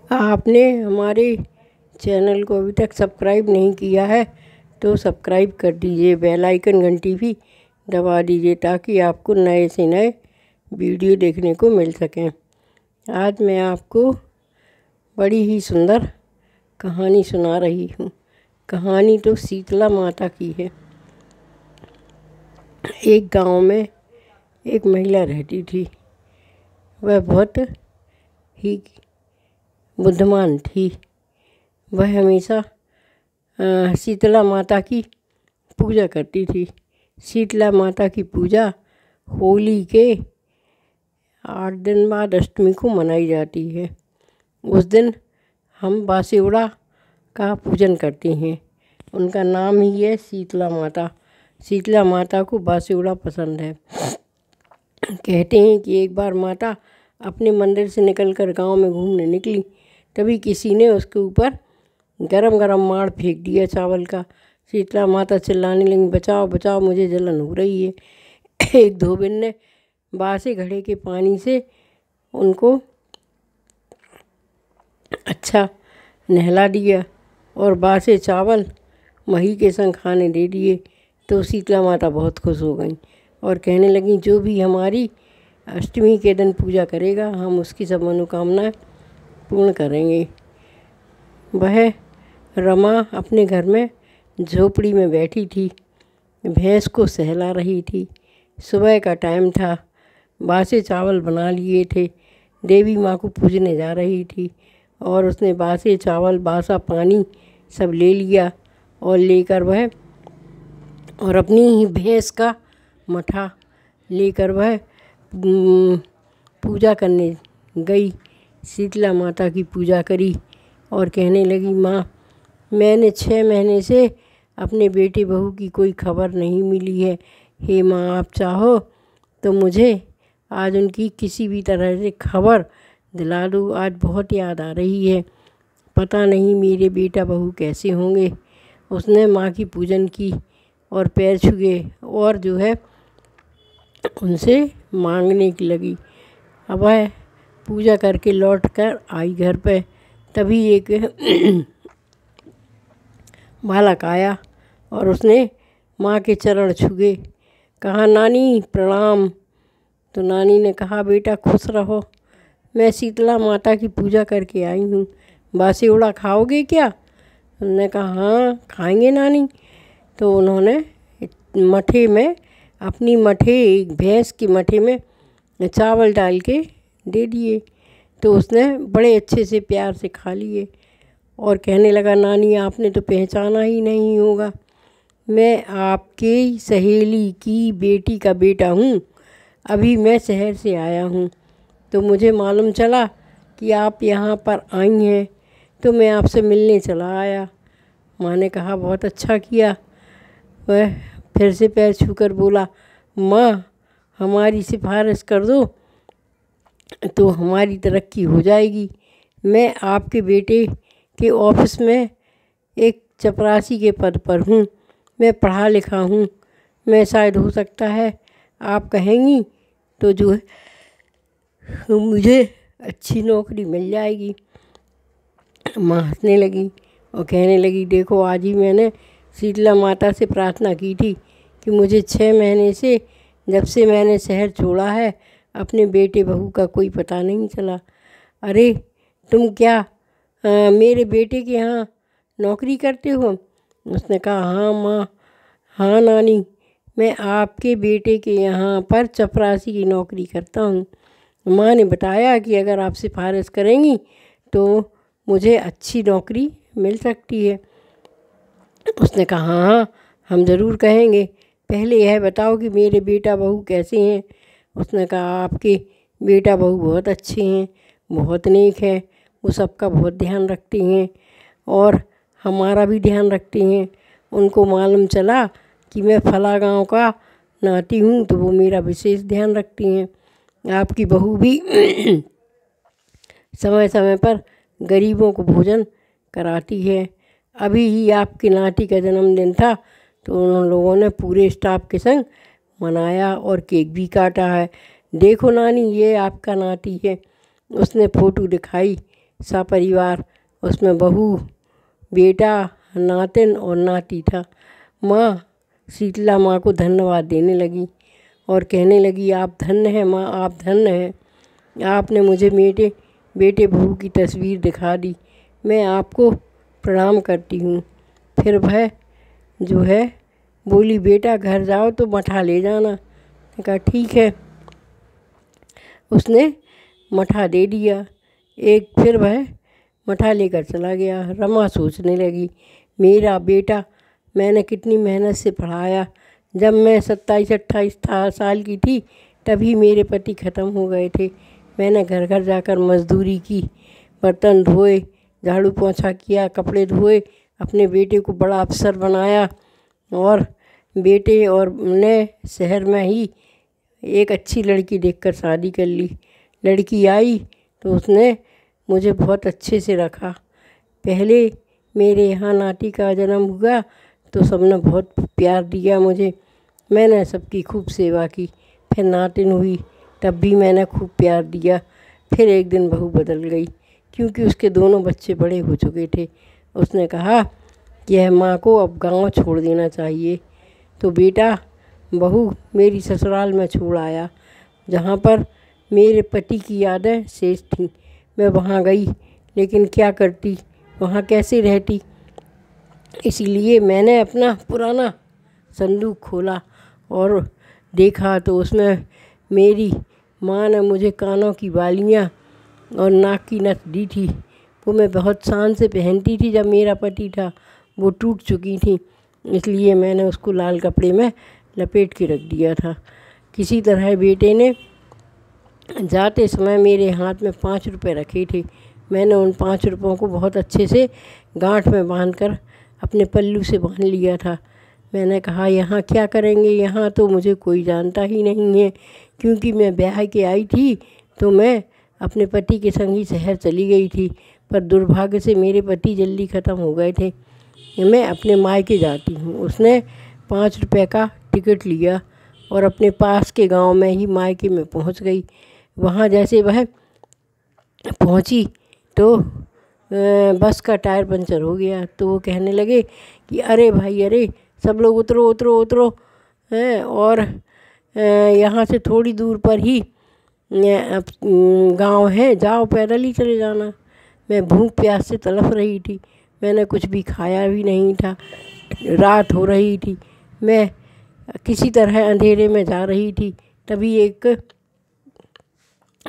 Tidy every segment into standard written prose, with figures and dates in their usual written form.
आपने हमारे चैनल को अभी तक सब्सक्राइब नहीं किया है तो सब्सक्राइब कर दीजिए, बेल आइकन घंटी भी दबा दीजिए ताकि आपको नए से नए वीडियो देखने को मिल सकें। आज मैं आपको बड़ी ही सुंदर कहानी सुना रही हूँ। कहानी तो शीतला माता की है। एक गांव में एक महिला रहती थी। वह बहुत ही बुद्धिमान थी। वह हमेशा शीतला माता की पूजा करती थी। शीतला माता की पूजा होली के 8 दिन बाद अष्टमी को मनाई जाती है। उस दिन हम बासेवड़ा का पूजन करते हैं। उनका नाम ही है शीतला माता। शीतला माता को बासेवड़ा पसंद है। कहते हैं कि एक बार माता अपने मंदिर से निकलकर गांव में घूमने निकली। तभी किसी ने उसके ऊपर गरम गरम माड़ फेंक दिया चावल का। शीतला माता चिल्लाने लगी, बचाओ बचाओ, मुझे जलन हो रही है। एक धोबिन ने बासे घड़े के पानी से उनको अच्छा नहला दिया और बासे चावल मही के संग खाने दे दिए। तो शीतला माता बहुत खुश हो गई और कहने लगी, जो भी हमारी अष्टमी के दिन पूजा करेगा हम उसकी सब मनोकामनाएं पूर्ण करेंगे। वह रमा अपने घर में झोपड़ी में बैठी थी। भैंस को सहला रही थी। सुबह का टाइम था। बासे चावल बना लिए थे। देवी माँ को पूजने जा रही थी और उसने बासे चावल, बासा पानी सब ले लिया और लेकर वह और अपनी ही भैंस का मठा लेकर वह पूजा करने गई। शीतला माता की पूजा करी और कहने लगी, माँ, मैंने 6 महीने से अपने बेटे बहू की कोई खबर नहीं मिली है। हे माँ, आप चाहो तो मुझे आज उनकी किसी भी तरह से खबर दिला दो। आज बहुत याद आ रही है। पता नहीं मेरे बेटा बहू कैसे होंगे। उसने माँ की पूजन की और पैर छुए और जो है उनसे मांगने की लगी। अब वह पूजा करके लौट कर आई घर पे। तभी एक बालक आया और उसने माँ के चरण छुए। कहा, नानी प्रणाम। तो नानी ने कहा, बेटा खुश रहो, मैं शीतला माता की पूजा करके आई हूँ। बासेवड़ा खाओगे क्या? उन्होंने कहा, हाँ खाएंगे नानी। तो उन्होंने मठे में अपनी एक भैंस के मठे में चावल डाल के दे दिए। तो उसने बड़े अच्छे से प्यार से खा लिए और कहने लगा, नानी आपने तो पहचाना ही नहीं होगा, मैं आपके सहेली की बेटी का बेटा हूँ। अभी मैं शहर से आया हूँ तो मुझे मालूम चला कि आप यहाँ पर आई हैं तो मैं आपसे मिलने चला आया। माँ ने कहा, बहुत अच्छा किया। वह फिर से पैर छूकर बोला, माँ हमारी सिफारिश कर दो तो हमारी तरक्की हो जाएगी। मैं आपके बेटे के ऑफिस में एक चपरासी के पद पर हूँ। मैं पढ़ा लिखा हूँ। मैं शायद हो सकता है आप कहेंगी तो जो है मुझे अच्छी नौकरी मिल जाएगी। माँ हंसने लगी और कहने लगी, देखो आज ही मैंने शीतला माता से प्रार्थना की थी कि मुझे 6 महीने से जब से मैंने शहर छोड़ा है अपने बेटे बहू का कोई पता नहीं चला। अरे तुम क्या मेरे बेटे के यहाँ नौकरी करते हो? उसने कहा, हाँ माँ, हाँ नानी, मैं आपके बेटे के यहाँ पर चपरासी की नौकरी करता हूँ। माँ ने बताया कि अगर आप सिफारिश करेंगी तो मुझे अच्छी नौकरी मिल सकती है। उसने कहा, हाँ हम ज़रूर कहेंगे, पहले यह बताओ कि मेरे बेटा बहू कैसे हैं। उसने कहा, आपके बेटा बहू बहुत अच्छे हैं, बहुत नेक हैं, वो सबका बहुत ध्यान रखते हैं और हमारा भी ध्यान रखते हैं। उनको मालूम चला कि मैं फला गांव का नाती हूँ तो वो मेरा विशेष ध्यान रखती हैं। आपकी बहू भी समय समय पर गरीबों को भोजन कराती है। अभी ही आपके नाती का जन्मदिन था तो उन लोगों ने पूरे स्टाफ के संग मनाया और केक भी काटा है। देखो नानी, ये आपका नाती है। उसने फ़ोटो दिखाई सपरिवार। उसमें बहू, बेटा, नातिन और नाती था। माँ शीतला माँ को धन्यवाद देने लगी और कहने लगी, आप धन्य हैं माँ, आप धन्य हैं। आपने मुझे मेरे बेटे बहू की तस्वीर दिखा दी। मैं आपको प्रणाम करती हूँ। फिर वह जो है बोली, बेटा घर जाओ तो मठा ले जाना। मैंने कहा ठीक है। उसने मठा दे दिया। फिर वह मठा लेकर चला गया। रमा सोचने लगी, मेरा बेटा मैंने कितनी मेहनत से पढ़ाया। जब मैं 27-28 साल की थी तभी मेरे पति ख़त्म हो गए थे। मैंने घर घर जाकर मजदूरी की, बर्तन धोए, झाड़ू पोंछा किया, कपड़े धोए, अपने बेटे को बड़ा अफसर बनाया और बेटे और ने शहर में ही एक अच्छी लड़की देखकर शादी कर ली। लड़की आई तो उसने मुझे बहुत अच्छे से रखा। पहले मेरे यहाँ नाती का जन्म हुआ तो सबने बहुत प्यार दिया मुझे। मैंने सबकी खूब सेवा की। फिर नातिन हुई तब भी मैंने खूब प्यार दिया। फिर एक दिन बहू बदल गई क्योंकि उसके दोनों बच्चे बड़े हो चुके थे। उसने कहा कि यह माँ को अब गांव छोड़ देना चाहिए। तो बेटा बहू मेरी ससुराल में छोड़ आया, जहाँ पर मेरे पति की यादें शेष थीं। मैं वहाँ गई, लेकिन क्या करती, वहाँ कैसे रहती। इसीलिए मैंने अपना पुराना संदूक खोला और देखा तो उसमें मेरी माँ ने मुझे कानों की बालियाँ और नाक की नथ दी थी। वो मैं बहुत शान से पहनती थी। जब मेरा पति था वो टूट चुकी थी, इसलिए मैंने उसको लाल कपड़े में लपेट के रख दिया था। किसी तरह बेटे ने जाते समय मेरे हाथ में 5 रुपए रखे थे। मैंने उन 5 रुपयों को बहुत अच्छे से गांठ में बांधकर अपने पल्लू से बांध लिया था। मैंने कहा, यहाँ क्या करेंगे, यहाँ तो मुझे कोई जानता ही नहीं है, क्योंकि मैं ब्याह के आई थी तो मैं अपने पति के संग ही शहर चली गई थी। पर दुर्भाग्य से मेरे पति जल्दी ख़त्म हो गए थे। मैं अपने मायके जाती हूँ। उसने 5 रुपए का टिकट लिया और अपने पास के गांव में ही मायके में पहुंच गई। वहाँ जैसे वह पहुंची तो बस का टायर पंचर हो गया। तो वो कहने लगे कि अरे भाई, अरे सब लोग उतरो उतरो उतरो हैं, और यहाँ से थोड़ी दूर पर ही गांव है, जाओ पैदल ही चले जाना। मैं भूख प्यास से तड़फ रही थी। मैंने कुछ भी खाया भी नहीं था। रात हो रही थी। मैं किसी तरह अंधेरे में जा रही थी। तभी एक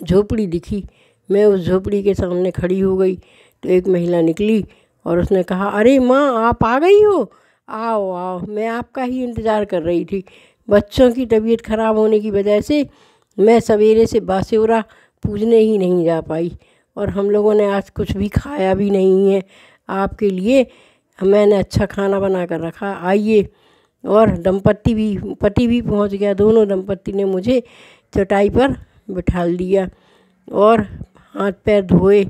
झोपड़ी दिखी। मैं उस झोपड़ी के सामने खड़ी हो गई तो एक महिला निकली और उसने कहा, अरे माँ, आप आ गई हो, आओ आओ, मैं आपका ही इंतज़ार कर रही थी। बच्चों की तबीयत ख़राब होने की वजह से मैं सवेरे से बासेवरा पूजने ही नहीं जा पाई और हम लोगों ने आज कुछ भी खाया भी नहीं है। आपके लिए मैंने अच्छा खाना बना कर रखा, आइए। और पति भी पहुंच गया। दोनों दंपत्ति ने मुझे चटाई पर बिठाल दिया और हाथ पैर धोए,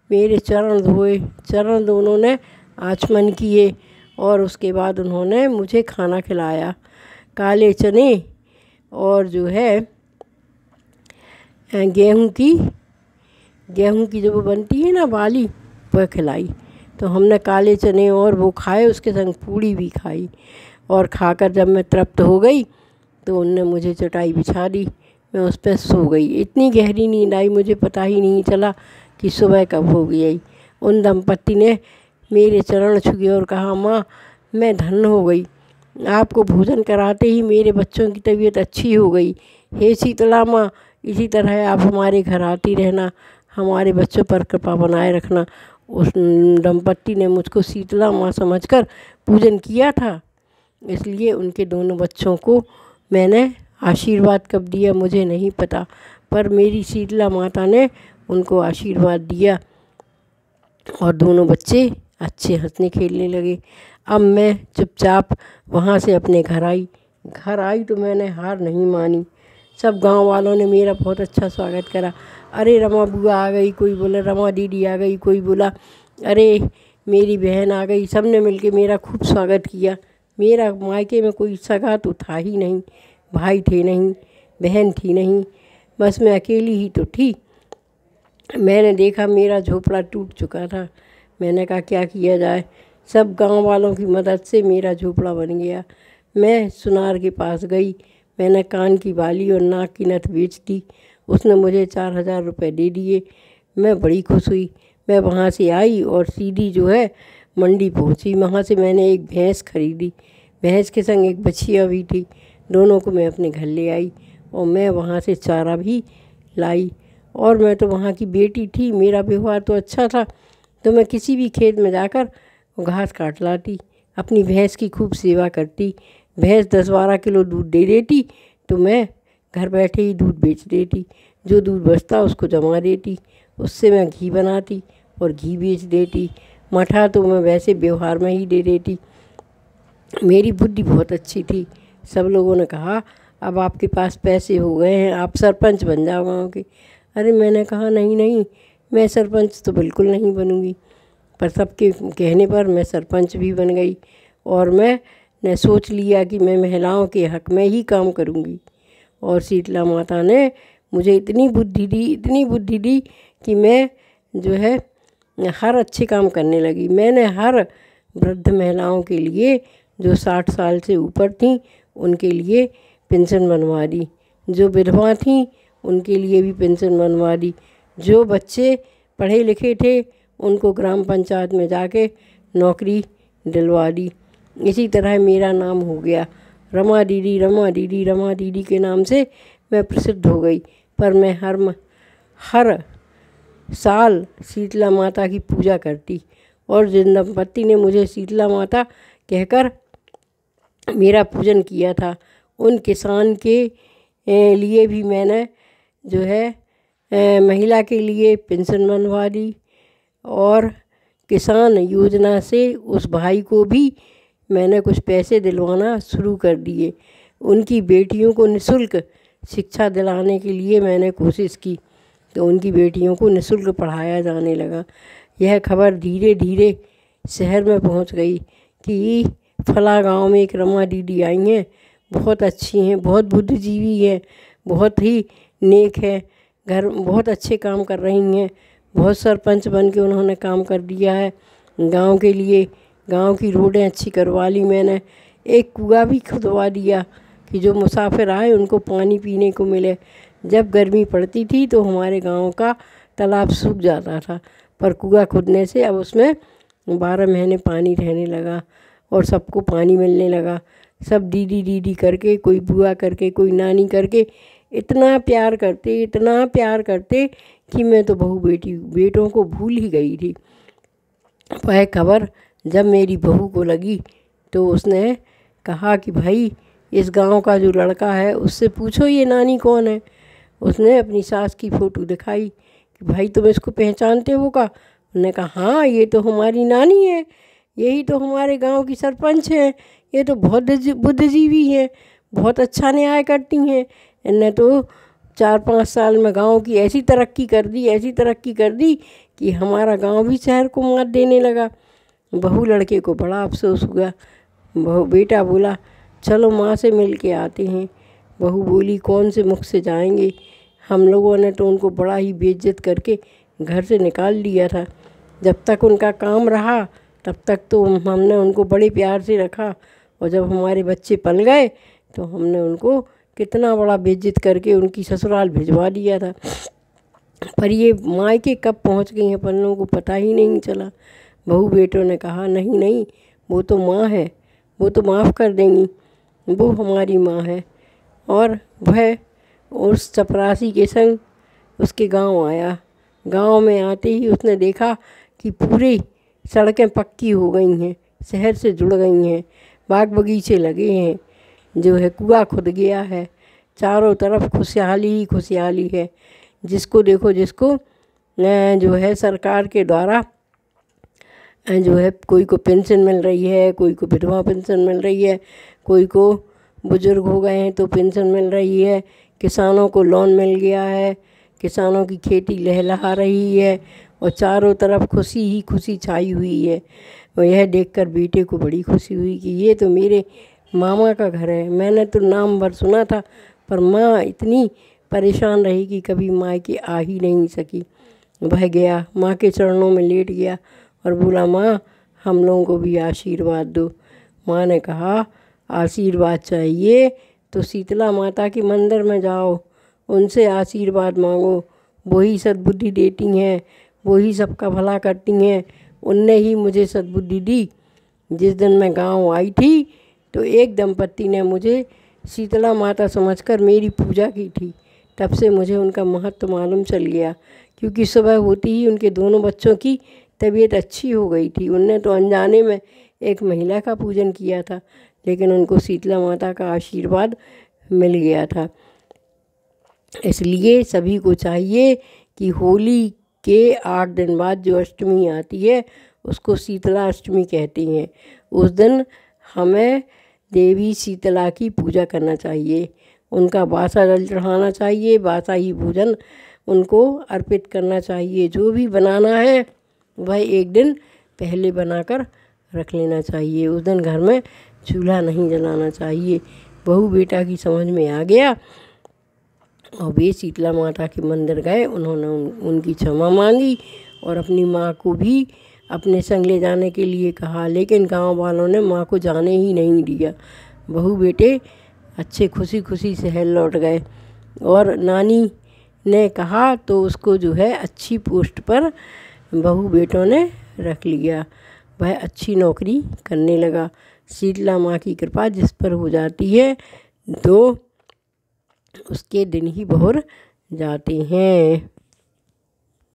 मेरे चरण धोए, चरण दोनों ने आचमन किए और उसके बाद उन्होंने मुझे खाना खिलाया। काले चने और जो है गेहूं की जो वो बनती है ना बाली, वह खिलाई। तो हमने काले चने और वो खाए, उसके संग पूड़ी भी खाई। और खाकर जब मैं तृप्त हो गई तो उनने मुझे चटाई बिछा दी। मैं उस पर सो गई। इतनी गहरी नींद आई, मुझे पता ही नहीं चला कि सुबह कब हो गई। उन दंपत्ति ने मेरे चरण छुए और कहा, माँ मैं धन्य हो गई, आपको भोजन कराते ही मेरे बच्चों की तबीयत अच्छी हो गई। हे शीतला माँ, इसी तरह आप हमारे घर आती रहना, हमारे बच्चों पर कृपा बनाए रखना। उस दंपत्ति ने मुझको शीतला माँ समझकर पूजन किया था, इसलिए उनके दोनों बच्चों को मैंने आशीर्वाद कब दिया मुझे नहीं पता, पर मेरी शीतला माता ने उनको आशीर्वाद दिया और दोनों बच्चे अच्छे हंसने खेलने लगे। अब मैं चुपचाप वहाँ से अपने घर आई तो मैंने हार नहीं मानी। सब गांव वालों ने मेरा बहुत अच्छा स्वागत करा। अरे रमा बुआ आ गई, कोई बोला रमा दीदी आ गई, कोई बोला अरे मेरी बहन आ गई। सब ने मिलके मेरा खूब स्वागत किया। मेरा मायके में कोई सगा तो था ही नहीं, भाई थे नहीं, बहन थी नहीं, बस मैं अकेली ही तो थी। मैंने देखा मेरा झोपड़ा टूट चुका था। मैंने कहा क्या किया जाए। सब गांव वालों की मदद से मेरा झोपड़ा बन गया। मैं सुनार के पास गई। मैंने कान की बाली और नाक की नथ बेच दी। उसने मुझे 4,000 रुपये दे दिए। मैं बड़ी खुश हुई। मैं वहाँ से आई और सीधी जो है मंडी पहुँची। वहाँ से मैंने एक भैंस खरीदी। भैंस के संग एक बछिया भी थी। दोनों को मैं अपने घर ले आई और मैं वहाँ से चारा भी लाई। और मैं तो वहाँ की बेटी थी, मेरा व्यवहार तो अच्छा था, तो मैं किसी भी खेत में जाकर घास काट लाती, अपनी भैंस की खूब सेवा करती। भैंस 10-12 किलो दूध दे देती तो मैं घर बैठे ही दूध बेच देती। जो दूध बचता उसको जमा देती, उससे मैं घी बनाती और घी बेच देती। मठा तो मैं वैसे व्यवहार में ही दे देती। मेरी बुद्धि बहुत अच्छी थी। सब लोगों ने कहा अब आपके पास पैसे हो गए हैं, आप सरपंच बन जाओ गाँव के। अरे मैंने कहा नहीं नहीं, मैं सरपंच तो बिल्कुल नहीं बनूंगी। पर सबके कहने पर मैं सरपंच भी बन गई और मैंने सोच लिया कि मैं महिलाओं के हक में ही काम करूंगी। और शीतला माता ने मुझे इतनी बुद्धि दी कि मैं जो है हर अच्छे काम करने लगी। मैंने हर वृद्ध महिलाओं के लिए जो 60 साल से ऊपर थीं उनके लिए पेंशन बनवा दी। जो विधवा थीं उनके लिए भी पेंशन बनवा दी। जो बच्चे पढ़े लिखे थे उनको ग्राम पंचायत में जाके नौकरी दिलवा दी। इसी तरह मेरा नाम हो गया रमा दीदी, रमा दीदी, रमा दीदी के नाम से मैं प्रसिद्ध हो गई। पर मैं हर साल शीतला माता की पूजा करती और जिन दंपत्ति ने मुझे शीतला माता कहकर मेरा पूजन किया था उन किसान के लिए भी मैंने जो है महिला के लिए पेंशन बनवा दी और किसान योजना से उस भाई को भी मैंने कुछ पैसे दिलवाना शुरू कर दिए। उनकी बेटियों को निःशुल्क शिक्षा दिलाने के लिए मैंने कोशिश की तो उनकी बेटियों को निःशुल्क पढ़ाया जाने लगा। यह खबर धीरे धीरे शहर में पहुंच गई कि फला गांव में एक रमा दीदी आई हैं, बहुत अच्छी हैं, बहुत बुद्धिजीवी हैं, बहुत ही नेक है, घर बहुत अच्छे काम कर रही हैं। बहुत सरपंच बन के उन्होंने काम कर दिया है गांव के लिए। गांव की रोडें अच्छी करवा ली मैंने। एक कुआं भी खुदवा दिया कि जो मुसाफिर आए उनको पानी पीने को मिले। जब गर्मी पड़ती थी तो हमारे गांव का तालाब सूख जाता था, पर कुआं खुदने से अब उसमें 12 महीने पानी रहने लगा और सबको पानी मिलने लगा। सब दीदी दीदी करके, कोई बुआ करके, कोई नानी करके इतना प्यार करते कि मैं तो बहू बेटों को भूल ही गई थी। वह खबर जब मेरी बहू को लगी तो उसने कहा कि भाई इस गांव का जो लड़का है उससे पूछो ये नानी कौन है। उसने अपनी सास की फ़ोटो दिखाई कि भाई तुम इसको पहचानते हो का। उन्होंने कहा हाँ ये तो हमारी नानी है, यही तो हमारे गांव की सरपंच है, ये तो बहुत बुद्धिजीवी है, बहुत अच्छा न्याय करती हैं। इनने तो 4-5 साल में गांव की ऐसी तरक्की कर दी कि हमारा गांव भी शहर को मात देने लगा। बहू लड़के को बड़ा अफसोस हुआ। बेटा बोला चलो माँ से मिल के आते हैं। बहू बोली कौन से मुख से जाएंगे, हम लोगों ने तो उनको बड़ा ही बेइज्जत करके घर से निकाल दिया था। जब तक उनका काम रहा तब तक तो हमने उनको बड़े प्यार से रखा और जब हमारे बच्चे पल गए तो हमने उनको कितना बड़ा बेइज्जत करके उनकी ससुराल भिजवा दिया था। पर ये मायके कब पहुंच गई हैं अपन लोगों को पता ही नहीं चला। बहू बेटों ने कहा नहीं नहीं वो तो माँ है, वो तो माफ़ कर देंगी, वो हमारी माँ है। और वह उस चपरासी के संग उसके गांव आया। गांव में आते ही उसने देखा कि पूरी सड़कें पक्की हो गई हैं, शहर से जुड़ गई हैं, बाग बगीचे लगे हैं, जो है कुआं खुद गया है, चारों तरफ खुशहाली ही खुशहाली है। जिसको देखो जिसको जो है सरकार के द्वारा जो है कोई को पेंशन मिल रही है, कोई को विधवा पेंशन मिल रही है, कोई को बुजुर्ग हो गए हैं तो पेंशन मिल रही है, किसानों को लोन मिल गया है, किसानों की खेती लहलहा रही है और चारों तरफ खुशी ही खुशी छाई हुई है। और यह देखकर बेटे को बड़ी खुशी हुई कि ये तो मेरे मामा का घर है। मैंने तो नाम भर सुना था पर माँ इतनी परेशान रही कि कभी मायके आ ही नहीं सकी। वह गया, माँ के चरणों में लेट गया और बोला, माँ हम लोगों को भी आशीर्वाद दो। माँ ने कहा, आशीर्वाद चाहिए तो शीतला माता के मंदिर में जाओ, उनसे आशीर्वाद मांगो, वही सद्बुद्धि देती हैं, वही सबका भला करती हैं। उनने ही मुझे सद्बुद्धि दी। जिस दिन मैं गांव आई थी तो एक दंपत्ति ने मुझे शीतला माता समझकर मेरी पूजा की थी। तब से मुझे उनका महत्व मालूम चल गया, क्योंकि सुबह होती ही उनके दोनों बच्चों की तबीयत अच्छी हो गई थी। उनने तो अनजाने में एक महिला का पूजन किया था, लेकिन उनको शीतला माता का आशीर्वाद मिल गया था। इसलिए सभी को चाहिए कि होली के 8 दिन बाद जो अष्टमी आती है उसको शीतला अष्टमी कहते हैं। उस दिन हमें देवी शीतला की पूजा करना चाहिए, उनका बासा जल चढ़ाना चाहिए, बासा ही भोजन उनको अर्पित करना चाहिए। जो भी बनाना है वह एक दिन पहले बनाकर रख लेना चाहिए। उस दिन घर में चूल्हा नहीं जलाना चाहिए। बहू बेटा की समझ में आ गया और वे शीतला माता के मंदिर गए। उन्होंने उनकी क्षमा मांगी और अपनी माँ को भी अपने संग ले जाने के लिए कहा, लेकिन गांव वालों ने माँ को जाने ही नहीं दिया। बहू बेटे अच्छे खुशी खुशी शहर लौट गए और नानी ने कहा तो उसको जो है अच्छी पोस्ट पर बहू बेटों ने रख लिया। वह अच्छी नौकरी करने लगा। शीतला माँ की कृपा जिस पर हो जाती है तो उसके दिन ही बहुर जाते हैं।